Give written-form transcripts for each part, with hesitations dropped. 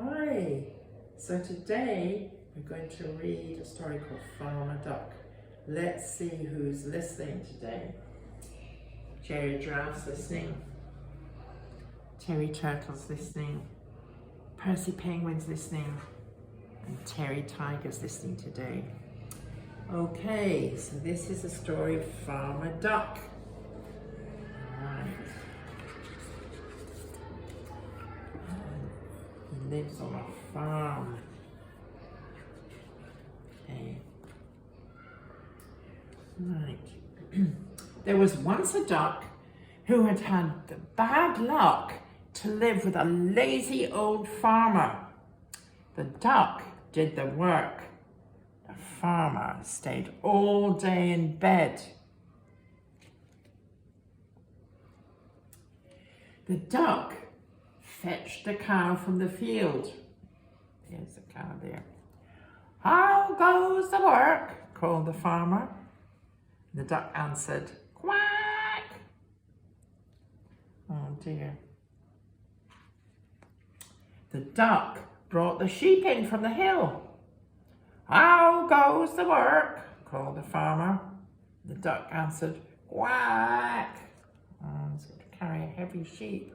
Hi, so today we're going to read a story called Farmer Duck. Let's see who's listening today. Jerry Giraffe's listening, Terry Turtle's listening, Percy Penguin's listening, and Terry Tiger's listening today. Okay, so this is the story of Farmer Duck. Right. He lives on a farm. Okay. Right. There was once a duck who had had the bad luck to live with a lazy old farmer. The duck did the work. The farmer stayed all day in bed. The duck fetched the cow from the field. There's the cow there. "How goes the work?" called the farmer. The duck answered, "Quack." Oh dear. The duck brought the sheep in from the hill. "How goes the work?" called the farmer. The duck answered, "Quack." Oh, he's got to carry a heavy sheep.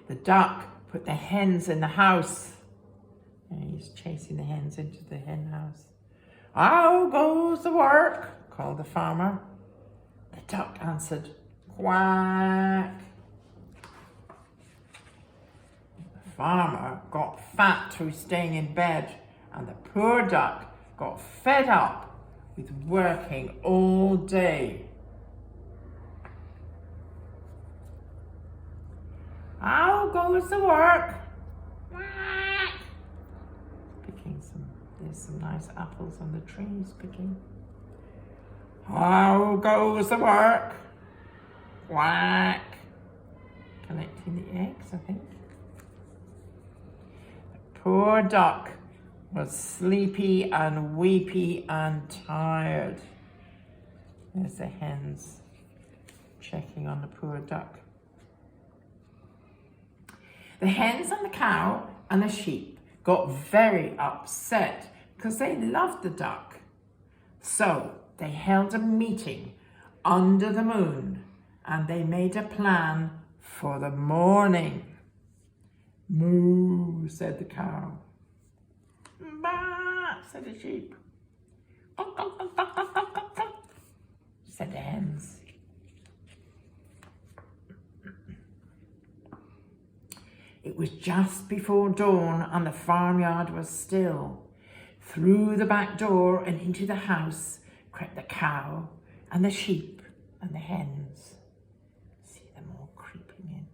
The duck put the hens in the house. And he's chasing the hens into the hen house. "How goes the work?" called the farmer. The duck answered, "Quack." The farmer got fat through staying in bed, and the poor duck got fed up with working all day. "How goes the work?" Quack. There's some nice apples on the tree he's picking. "How goes the work?" Quack. Collecting the eggs, I think. The poor duck was sleepy and weepy and tired. There's the hens checking on the poor duck. The hens and the cow and the sheep got very upset because they loved the duck. So they held a meeting under the moon and they made a plan for the morning. "Moo," said the cow. "Baa," said the sheep. "Cock, cock, cock, cock, cock, cock, cock, cock," said the hens. It was just before dawn and the farmyard was still. Through the back door and into the house crept the cow and the sheep and the hens. See them all creeping in.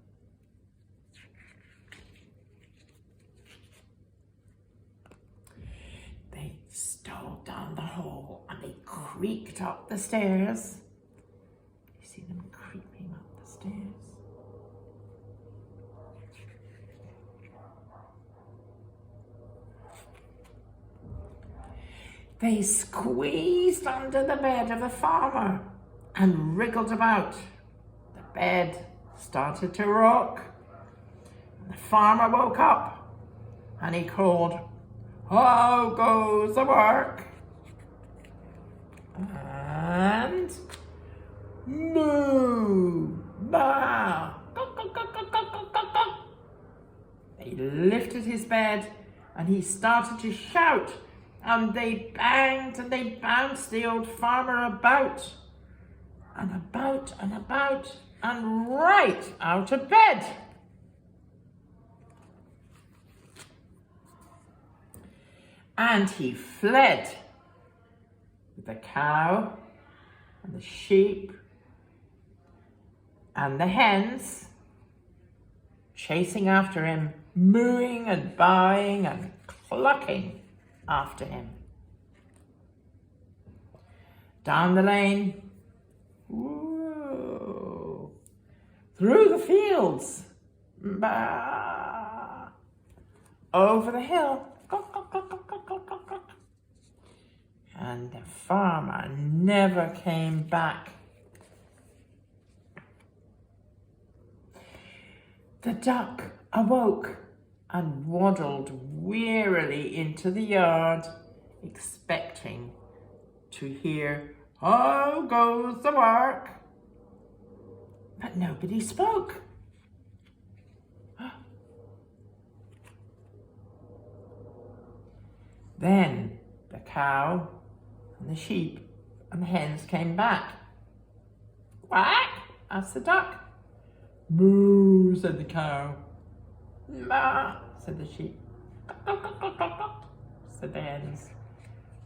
They stole down the hall and they creaked up the stairs. You see them creeping up the stairs. They squeezed under the bed of the farmer and wriggled about. The bed started to rock. The farmer woke up and he called, "How goes the work?" And moo, ba, he lifted his bed and he started to shout. And they banged and they bounced the old farmer about and about and about and right out of bed. And he fled with the cow and the sheep and the hens chasing after him, mooing and baaing and clucking after him. Down the lane, whoa, through the fields, bah, over the hill, and the farmer never came back. The duck awoke and waddled wearily into the yard, expecting to hear, "How goes the work?" But nobody spoke. Then the cow and the sheep and the hens came back. "Quack?" asked the duck. "Moo," said the cow. "Ma," said the sheep. Said the hens,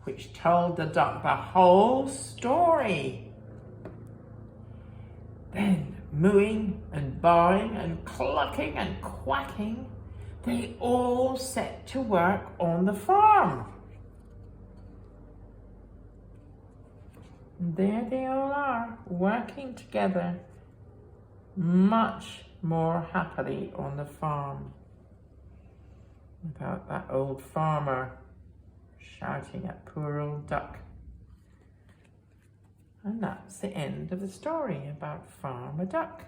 which told the duck the whole story. Then, mooing and bawing and clucking and quacking, they all set to work on the farm. And there they all are, working together, much more happily on the farm, without that old farmer shouting at poor old duck. And that's the end of the story about Farmer Duck.